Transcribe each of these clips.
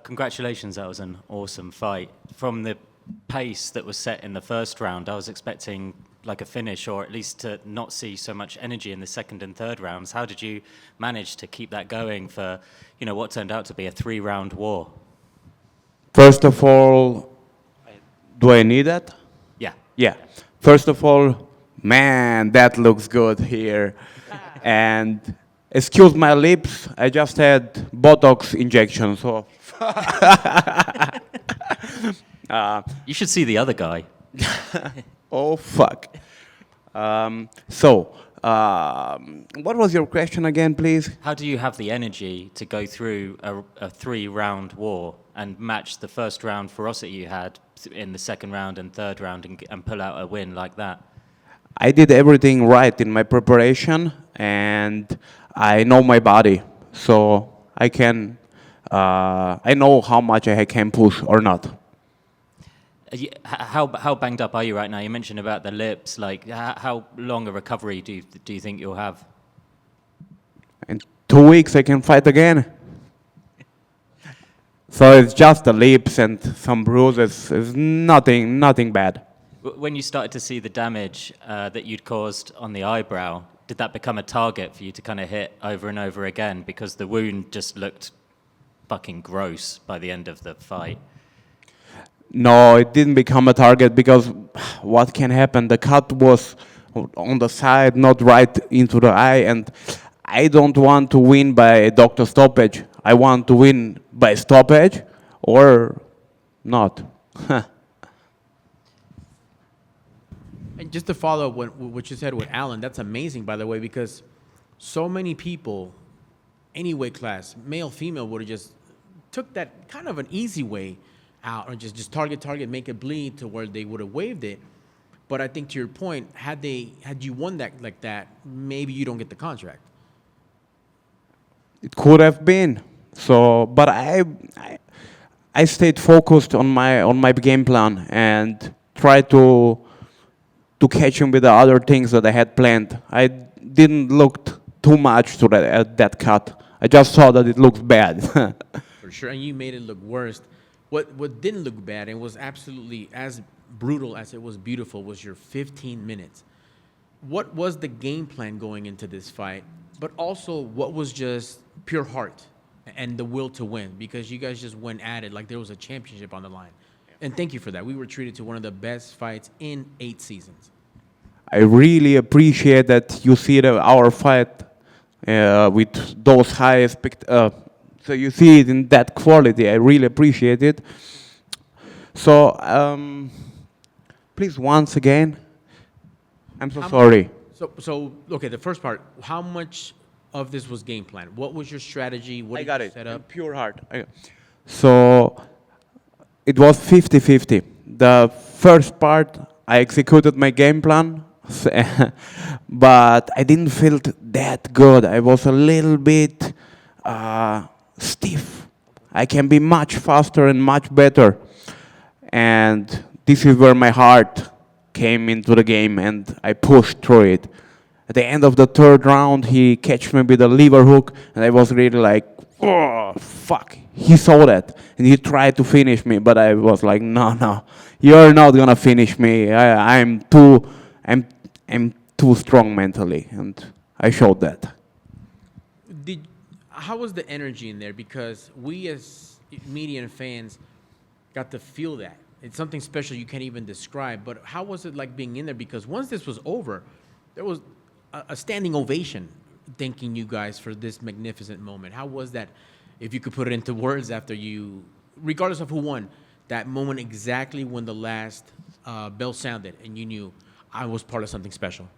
Congratulations, that was an awesome fight. From the pace that was set in the first round, I was expecting like a finish, or at least to not see so much energy in the second and third rounds. How did you manage to keep that going for, what turned out to be a 3-round war? First of all, do I need that? Yeah. Yeah. First of all, man, that looks good here. And excuse my lips, I just had Botox injection, so. You should see the other guy. Oh, fuck. What was your question again, please? How do you have the energy to go through a 3-round war and match the first round ferocity you had in the second round and third round and pull out a win like that? I did everything right in my preparation, and I know my body, so I know how much I can push or not. How banged up are you right now? You mentioned about the lips. Like, how long a recovery do you think you'll have? In 2 weeks, I can fight again. So it's just the lips and some bruises. It's nothing bad. When you started to see the damage that you'd caused on the eyebrow, did that become a target for you to kind of hit over and over again? Because the wound just looked fucking gross by the end of the fight. No, it didn't become a target because what can happen? The cut was on the side, not right into the eye, and I don't want to win by doctor stoppage. I want to win by stoppage or not. And just to follow up what you said with Alan, that's amazing, by the way, because so many people, any weight class, male, female, would have just took that kind of an easy way out or just target, make it bleed to where they would have waived it. But I think to your point, had you won that like that, maybe you don't get the contract. It could have been. So, but I stayed focused on my game plan and tried to catch him with the other things that I had planned. I didn't look too much to that cut. I just saw that it looked bad. For sure, and you made it look worse. What didn't look bad and was absolutely as brutal as it was beautiful was your 15 minutes. What was the game plan going into this fight? But also, what was just pure heart and the will to win? Because you guys just went at it like there was a championship on the line. And thank you for that. We were treated to one of the best fights in 8 seasons. I really appreciate that you see our fight with those high so you see it in that quality. I really appreciate it. So, please, once again, I'm so sorry. So okay, the first part, how much of this was game plan? What was your strategy? What I did got you it. set up? Pure heart. So it was 50-50. The first part, I executed my game plan, but I didn't feel that good. I was a little bit stiff. I can be much faster and much better. And this is where my heart came into the game, and I pushed through it. At the end of the third round, he catch me with a lever hook, and I was really like, oh, fuck. He saw that, and he tried to finish me, but I was like, no, you're not gonna finish me. I'm too strong mentally, and I showed that. How was the energy in there? Because we as media and fans got to feel that. It's something special you can't even describe. But how was it like being in there? Because once this was over, there was a standing ovation thanking you guys for this magnificent moment. How was that, if you could put it into words after you, regardless of who won, that moment exactly when the last bell sounded and you knew I was part of something special?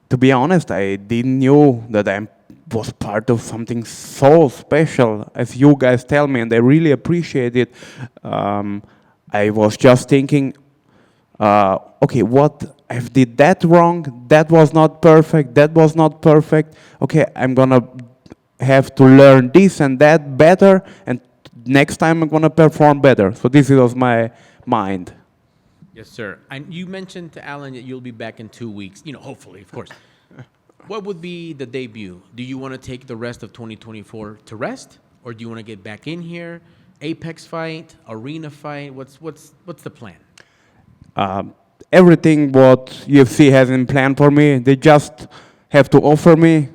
To be honest, I didn't know that I was part of something so special, as you guys tell me, and I really appreciate it. I was just thinking, okay, what I did that wrong? That was not perfect. That was not perfect. Okay, I'm gonna have to learn this and that better, and next time I'm gonna perform better. So this was my mind. Yes, sir. And you mentioned to Alan that you'll be back in 2 weeks. Hopefully, of course. What would be the debut? Do you want to take the rest of 2024 to rest, or do you want to get back in here? Apex fight, arena fight? What's the plan? Everything what UFC has in plan for me, they just have to offer me.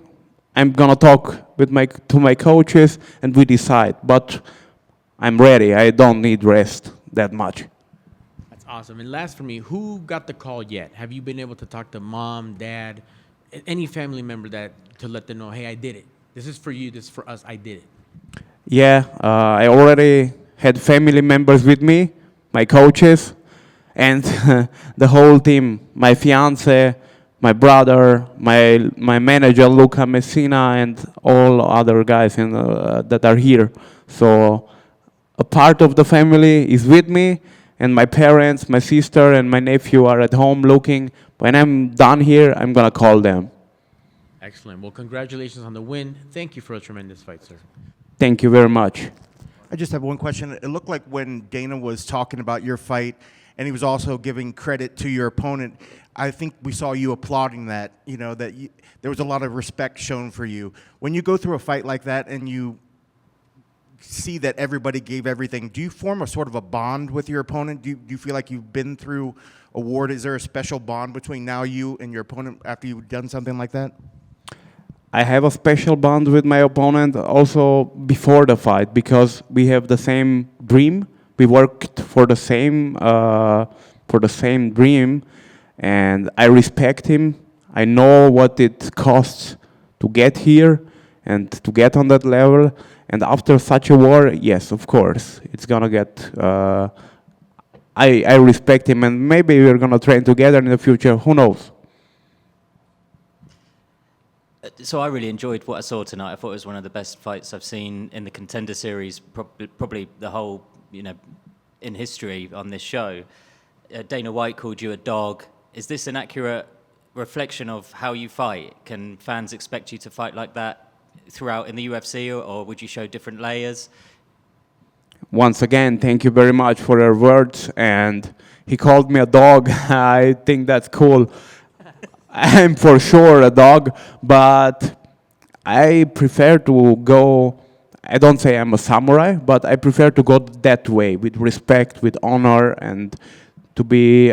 I'm gonna talk with my coaches and we decide. But I'm ready. I don't need rest that much. That's awesome. And last for me, who got the call yet? Have you been able to talk to mom, dad, any family member that to let them know, hey, I did it. This is for you. This is for us. I did it. Yeah, I already had family members with me, my coaches, and the whole team. My fiance, my brother, my manager Luca Messina, and all other guys that are here. So a part of the family is with me, and my parents, my sister, and my nephew are at home looking. When I'm done here, I'm gonna call them. Excellent. Well, congratulations on the win. Thank you for a tremendous fight, sir. Thank you very much. I just have one question. It looked like when Dana was talking about your fight, and he was also giving credit to your opponent, I think we saw you applauding that, there was a lot of respect shown for you. When you go through a fight like that and you see that everybody gave everything, do you form a sort of a bond with your opponent? Do you feel like you've been through a war? Is there a special bond between now you and your opponent after you've done something like that? I have a special bond with my opponent also before the fight because we have the same dream. We worked for the same dream, and I respect him. I know what it costs to get here and to get on that level. And after such a war, yes, of course, it's gonna get. I respect him, and maybe we're gonna train together in the future. Who knows? So I really enjoyed what I saw tonight. I thought it was one of the best fights I've seen in the Contender Series, probably the whole, in history on this show. Dana White called you a dog. Is this an accurate reflection of how you fight? Can fans expect you to fight like that throughout in the UFC, or would you show different layers? Once again, thank you very much for your words. And he called me a dog. I think that's cool. I'm for sure a dog, but I prefer to go, I don't say I'm a samurai, but I prefer to go that way, with respect, with honor, and to be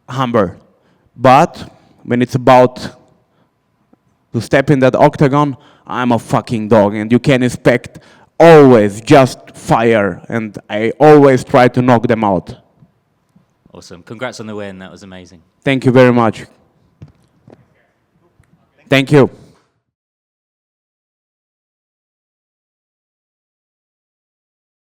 humble. But when it's about to step in that octagon, I'm a fucking dog, and you can expect always just fire, and I always try to knock them out. Awesome. Congrats on the win. That was amazing. Thank you very much. Thank you.